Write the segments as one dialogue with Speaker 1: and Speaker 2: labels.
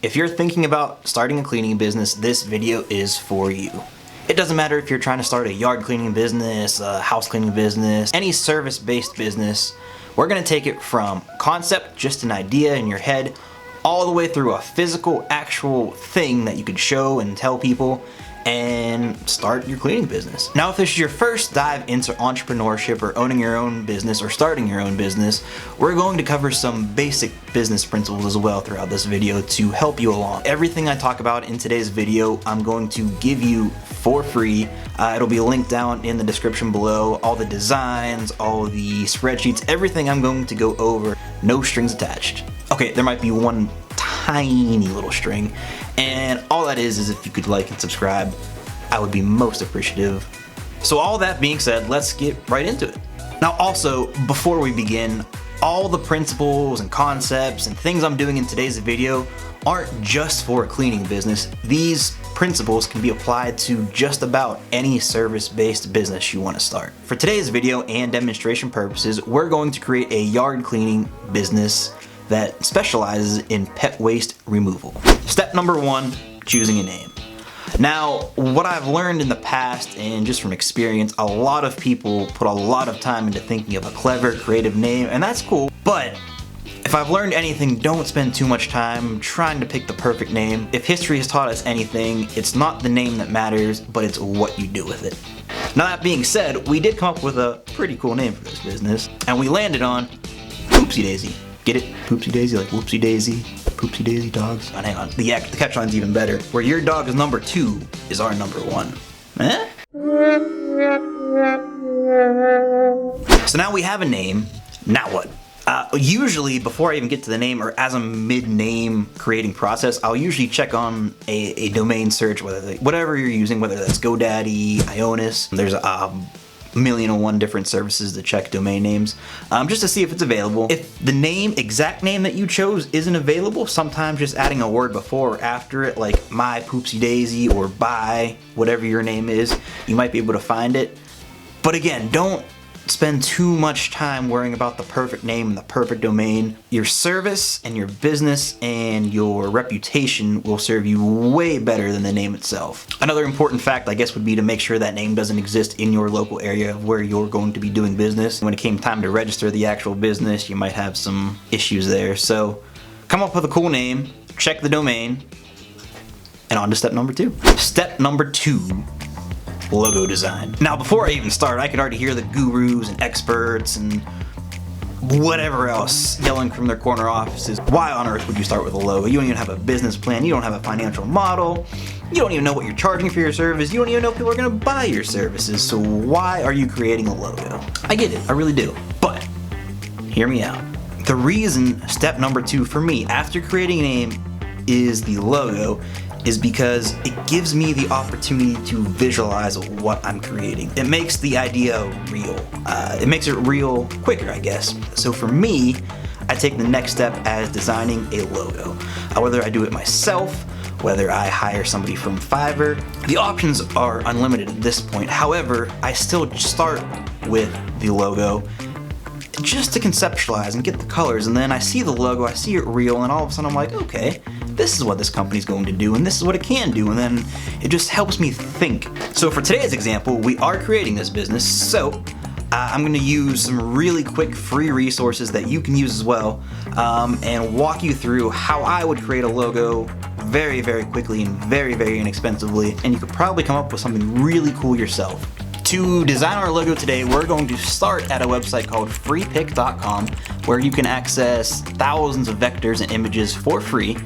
Speaker 1: If you're thinking about starting a cleaning business, this video is for you. It doesn't matter if you're trying to start a yard cleaning business, a house cleaning business, any service-based business. We're gonna take it from concept, just an idea in your head, all the way through a physical, actual thing that you could show and tell people and start your cleaning business. Now, if this is your first dive into entrepreneurship or owning your own business or starting your own business, we're going to cover some basic business principles as well throughout this video to help you along. Everything I talk about in today's video, I'm going to give you for free. It'll be linked down in the description below. All the designs, all the spreadsheets, everything I'm going to go over, no strings attached. Okay, there might be one tiny little string, and all that is if you could like and subscribe, I would be most appreciative. So all that being said, let's get right into it. Now also, before we begin, all the principles and concepts and things I'm doing in today's video aren't just for a cleaning business. These principles can be applied to just about any service-based business you want to start. For today's video and demonstration purposes, we're going to create a yard cleaning business that specializes in pet waste removal. Step number one, choosing a name. Now, what I've learned in the past and just from experience, a lot of people put a lot of time into thinking of a clever, creative name, and that's cool, but if I've learned anything, don't spend too much time trying to pick the perfect name. If history has taught us anything, it's not the name that matters, but it's what you do with it. Now, that being said, we did come up with a pretty cool name for this business, and we landed on Poopsie Daisy. Get it? Poopsie Daisy, like whoopsie daisy, poopsie daisy dogs. Oh, hang on, the catchline's even better. Where your dog is number 2 is our number 1. Eh? So now we have a name, now what? Usually before I even get to the name, or as I'm mid-name creating process, I'll usually check on a domain search, whatever you're using, whether that's GoDaddy, Ionis. There's a million and one different services to check domain names, just to see if it's available. If the exact name that you chose isn't available, sometimes just adding a word before or after it, like my Poopsie Daisy or by whatever your name is, you might be able to find it. But again, don't spend too much time worrying about the perfect name and the perfect domain. Your service and your business and your reputation will serve you way better than the name itself. Another important fact, I guess, would be to make sure that name doesn't exist in your local area where you're going to be doing business. When it came time to register the actual business, you might have some issues there. So come up with a cool name, check the domain, and on to step number 2. Step number 2. Logo design. Now, before I even start, I could already hear the gurus and experts and whatever else yelling from their corner offices. Why on earth would you start with a logo? You don't even have a business plan. You don't have a financial model. You don't even know what you're charging for your service. You don't even know if people are going to buy your services. So why are you creating a logo? I get it. I really do. But hear me out. The reason step number 2 for me after creating a name is the logo is because it gives me the opportunity to visualize what I'm creating. It makes the idea real. It makes it real quicker, I guess. So for me, I take the next step as designing a logo. Whether I do it myself, whether I hire somebody from Fiverr, the options are unlimited at this point. However, I still start with the logo just to conceptualize and get the colors, and then I see the logo, I see it real, and all of a sudden I'm like, okay, this is what this company's going to do, and this is what it can do, and then it just helps me think. So for today's example, we are creating this business, so I'm going to use some really quick free resources that you can use as well, and walk you through how I would create a logo very, very quickly and very, very inexpensively, and you could probably come up with something really cool yourself. To design our logo today, we're going to start at a website called freepik.com, where you can access thousands of vectors and images for free.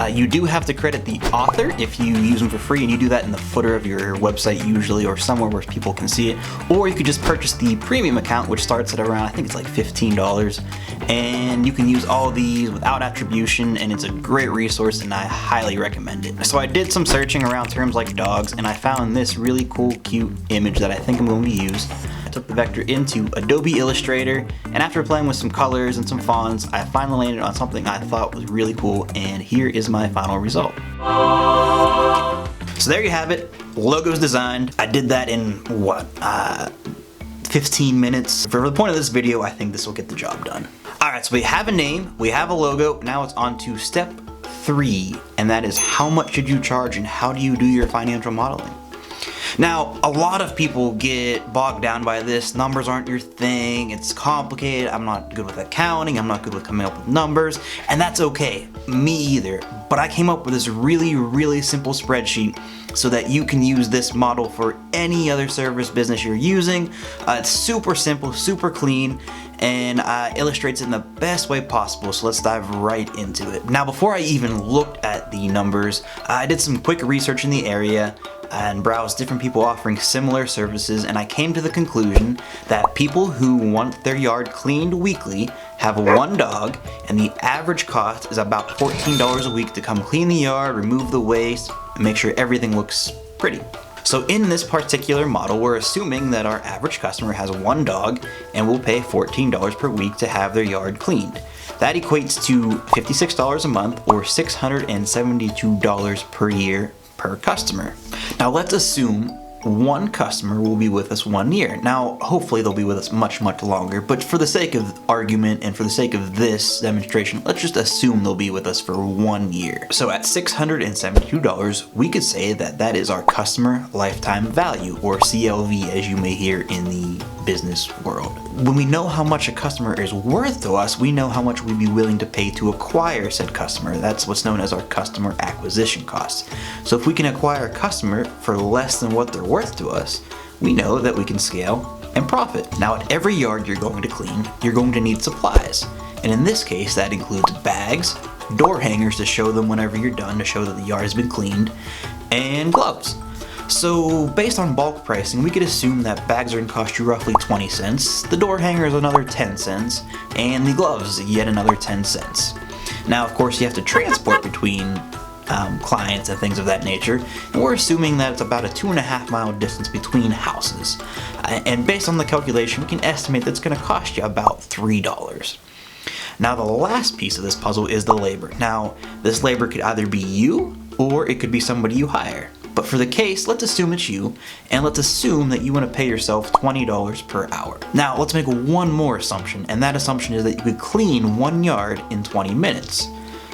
Speaker 1: You do have to credit the author if you use them for free, and you do that in the footer of your website usually, or somewhere where people can see it. Or you could just purchase the premium account, which starts at around, I think it's like $15, and you can use all these without attribution, and it's a great resource and I highly recommend it. So I did some searching around terms like dogs, and I found this really cool, cute image that I think I'm going to use. I took the vector into Adobe Illustrator, and after playing with some colors and some fonts, I finally landed on something I thought was really cool, and here is my final result. So there you have it, logos designed. I did that in what, 15 minutes. For the point of this video, I think this will get the job done. Alright, so we have a name, we have a logo, now it's on to step 3, and that is how much should you charge and how do you do your financial modeling? Now, a lot of people get bogged down by this. Numbers aren't your thing, it's complicated, I'm not good with accounting, I'm not good with coming up with numbers, and that's okay, me either. But I came up with this really simple spreadsheet so that you can use this model for any other service business you're using. It's super simple, super clean, and illustrates it in the best way possible, so let's dive right into it. Now, before I even looked at the numbers, I did some quick research in the area and browsed different people offering similar services, and I came to the conclusion that people who want their yard cleaned weekly have one dog, and the average cost is about $14 a week to come clean the yard, remove the waste, and make sure everything looks pretty. So in this particular model, we're assuming that our average customer has one dog and will pay $14 per week to have their yard cleaned. That equates to $56 a month, or $672 per year per customer. Now let's assume one customer will be with us 1 year. Now hopefully they'll be with us much longer, but for the sake of argument and for the sake of this demonstration, let's just assume they'll be with us for 1 year. So at $672, we could say that that is our customer lifetime value, or CLV as you may hear in the business world. When we know how much a customer is worth to us, we know how much we'd be willing to pay to acquire said customer. That's what's known as our customer acquisition costs. So if we can acquire a customer for less than what they're worth to us, we know that we can scale and profit. Now, at every yard you're going to clean, you're going to need supplies. And in this case, that includes bags, door hangers to show them whenever you're done to show that the yard has been cleaned, and gloves. So based on bulk pricing, we could assume that bags are going to cost you roughly 20 cents, the door hanger is another 10 cents, and the gloves yet another 10 cents. Now, of course, you have to transport between clients and things of that nature, and we're assuming that it's about a 2.5 mile distance between houses. And based on the calculation, we can estimate that's going to cost you about $3. Now, the last piece of this puzzle is the labor. Now, this labor could either be you, or it could be somebody you hire. But for the case, let's assume it's you, and let's assume that you want to pay yourself $20 per hour. Now, let's make one more assumption, and that assumption is that you could clean 1 yard in 20 minutes.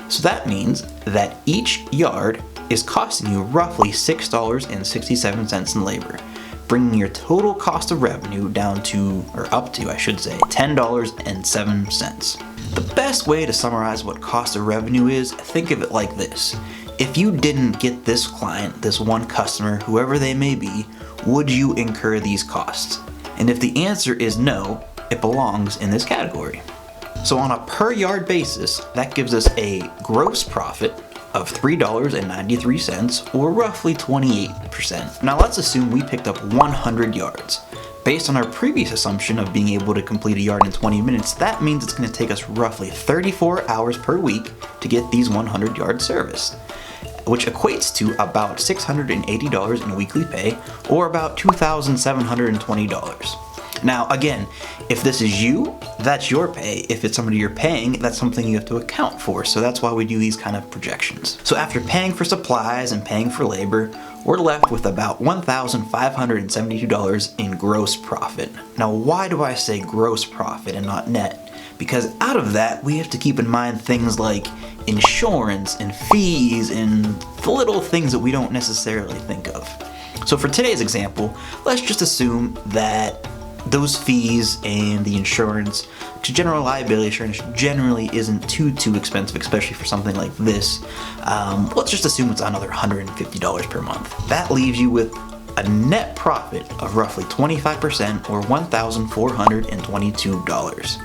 Speaker 1: So that means that each yard is costing you roughly $6.67 in labor, bringing your total cost of revenue down to, or up to, I should say, $10.07. The best way to summarize what cost of revenue is, think of it like this. If you didn't get this client, this one customer, whoever they may be, would you incur these costs? And if the answer is no, it belongs in this category. So on a per yard basis, that gives us a gross profit of $3.93, or roughly 28%. Now let's assume we picked up 100 yards. Based on our previous assumption of being able to complete a yard in 20 minutes, that means it's going to take us roughly 34 hours per week to get these 100 yards serviced, which equates to about $680 in weekly pay, or about $2,720. Now again, if this is you, that's your pay. If it's somebody you're paying, that's something you have to account for. So that's why we do these kind of projections. So after paying for supplies and paying for labor, we're left with about $1,572 in gross profit. Now, why do I say gross profit and not net? Because out of that, we have to keep in mind things like insurance and fees and the little things that we don't necessarily think of. So for today's example, let's just assume that those fees and the insurance, to general liability insurance, generally isn't too expensive, especially for something like this. Let's just assume it's another $150 per month. That leaves you with a net profit of roughly 25%, or $1,422.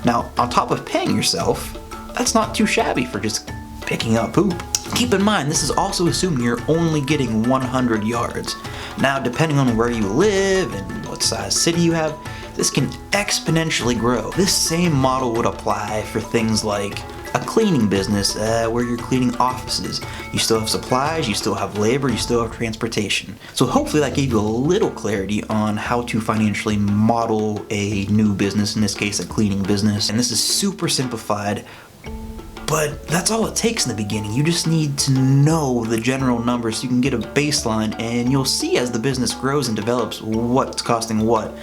Speaker 1: Now, on top of paying yourself, that's not too shabby for just picking up poop. Keep in mind, this is also assuming you're only getting 100 yards. Now, depending on where you live and what size city you have, this can exponentially grow. This same model would apply for things like a cleaning business where you're cleaning offices. You still have supplies, you still have labor, you still have transportation. So hopefully that gave you a little clarity on how to financially model a new business, in this case a cleaning business. And this is super simplified, but that's all it takes in the beginning. You just need to know the general numbers so you can get a baseline, and you'll see as the business grows and develops what's costing what.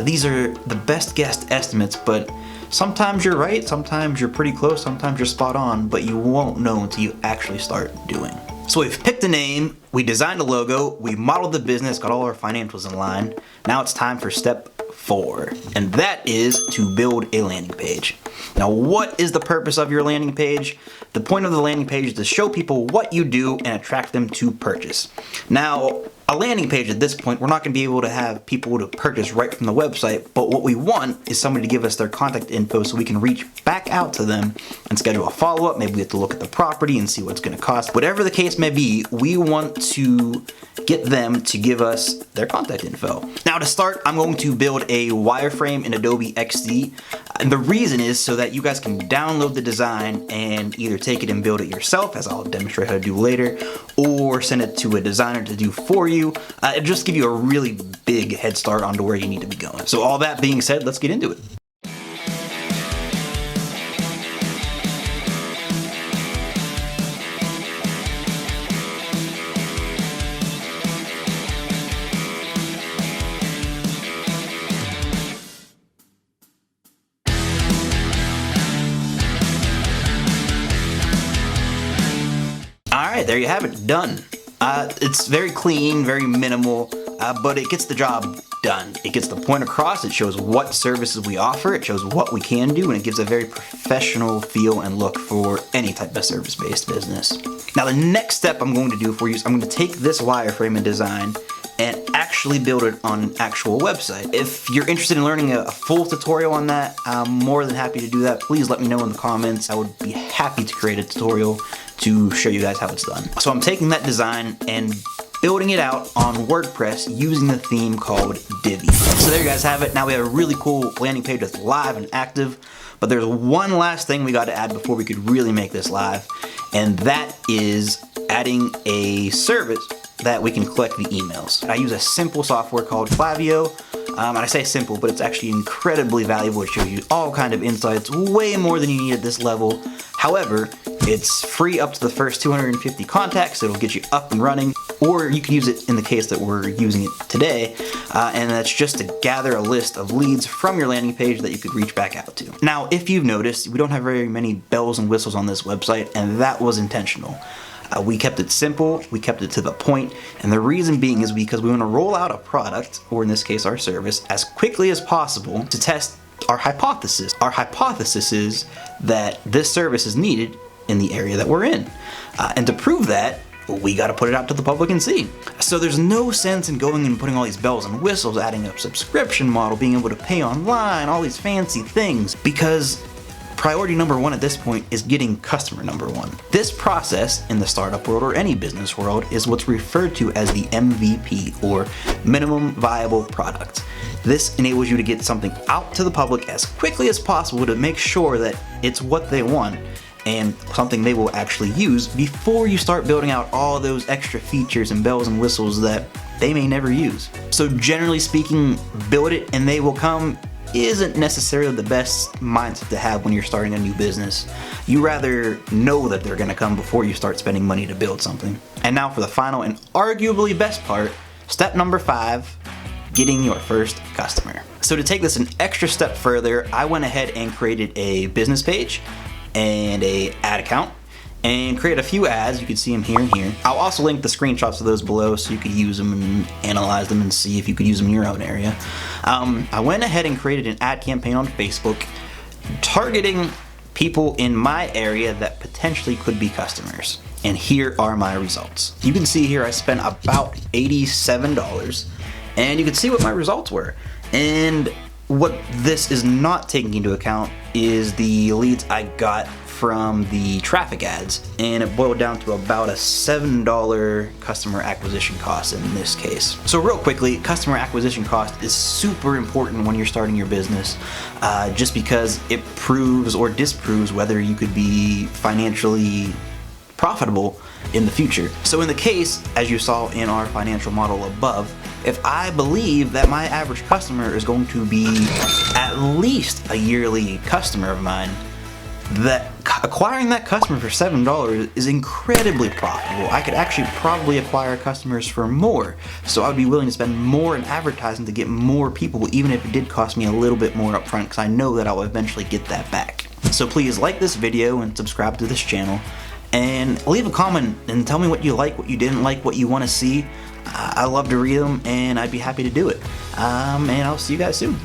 Speaker 1: These are the best guessed estimates, but Sometimes you're right, sometimes you're pretty close, sometimes you're spot on, but you won't know until you actually start doing. So we've picked a name, we designed a logo, we modeled the business, got all our financials in line. Now it's time for step 4, and that is to build a landing page. Now, what is the purpose of your landing page? The point of the landing page is to show people what you do and attract them to purchase. Now, a landing page at this point, we're not going to be able to have people to purchase right from the website, but what we want is somebody to give us their contact info so we can reach back out to them and schedule a follow-up. Maybe we have to look at the property and see what it's going to cost. Whatever the case may be, we want to get them to give us their contact info. Now to start, I'm going to build a wireframe in Adobe XD. And the reason is so that you guys can download the design and either take it and build it yourself, as I'll demonstrate how to do later, or send it to a designer to do for you. It'll just give you a really big head start onto where you need to be going. So all that being said, let's get into it. Alright, there you have it, done. It's very clean, very minimal, but it gets the job done. It gets the point across, it shows what services we offer, it shows what we can do, and it gives a very professional feel and look for any type of service-based business. Now the next step I'm going to do for you is I'm going to take this wireframe and design and actually build it on an actual website. If you're interested in learning a full tutorial on that, I'm more than happy to do that. Please let me know in the comments. I would be happy to create a tutorial to show you guys how it's done. So I'm taking that design and building it out on WordPress using the theme called Divi. So there you guys have it. Now we have a really cool landing page that's live and active, but there's one last thing we got to add before we could really make this live, and that is adding a service that we can collect the emails. I use a simple software called Klaviyo, and I say simple, but it's actually incredibly valuable. It shows you all kind of insights, way more than you need at this level. However, it's free up to the first 250 contacts. It'll get you up and running, or you can use it in the case that we're using it today, and that's just to gather a list of leads from your landing page that you could reach back out to. Now, if you've noticed, we don't have very many bells and whistles on this website, and that was intentional. We kept it simple, we kept it to the point, and the reason being is because we want to roll out a product, or in this case our service, as quickly as possible to test our hypothesis. Our hypothesis is that this service is needed in the area that we're in. And to prove that, we got to put it out to the public and see. So there's no sense in going and putting all these bells and whistles, adding a subscription model, being able to pay online, all these fancy things, because priority number 1 at this point is getting customer number 1. This process in the startup world or any business world is what's referred to as the MVP, or minimum viable product. This enables you to get something out to the public as quickly as possible to make sure that it's what they want and something they will actually use before you start building out all those extra features and bells and whistles that they may never use. So generally speaking, build it and they will come isn't necessarily the best mindset to have when you're starting a new business. You rather know that they're gonna come before you start spending money to build something. And now for the final and arguably best part, step number 5, getting your first customer. So to take this an extra step further, I went ahead and created a business page and a ad account and create a few ads. You can see them here and here. I'll also link the screenshots of those below so you could use them and analyze them and see if you could use them in your own area. I went ahead and created an ad campaign on Facebook targeting people in my area that potentially could be customers. And here are my results. You can see here I spent about $87 and you can see what my results were. And what this is not taking into account is the leads I got from the traffic ads, and it boiled down to about a $7 customer acquisition cost in this case. So real quickly, customer acquisition cost is super important when you're starting your business, just because it proves or disproves whether you could be financially profitable in the future. So in the case, as you saw in our financial model above, if I believe that my average customer is going to be at least a yearly customer of mine, that acquiring that customer for $7 is incredibly profitable. I could actually probably acquire customers for more, so I would be willing to spend more in advertising to get more people, even if it did cost me a little bit more upfront, because I know that I'll eventually get that back. So please like this video and subscribe to this channel, and leave a comment and tell me what you like, what you didn't like, what you want to see. I love to read them, and I'd be happy to do it. And I'll see you guys soon.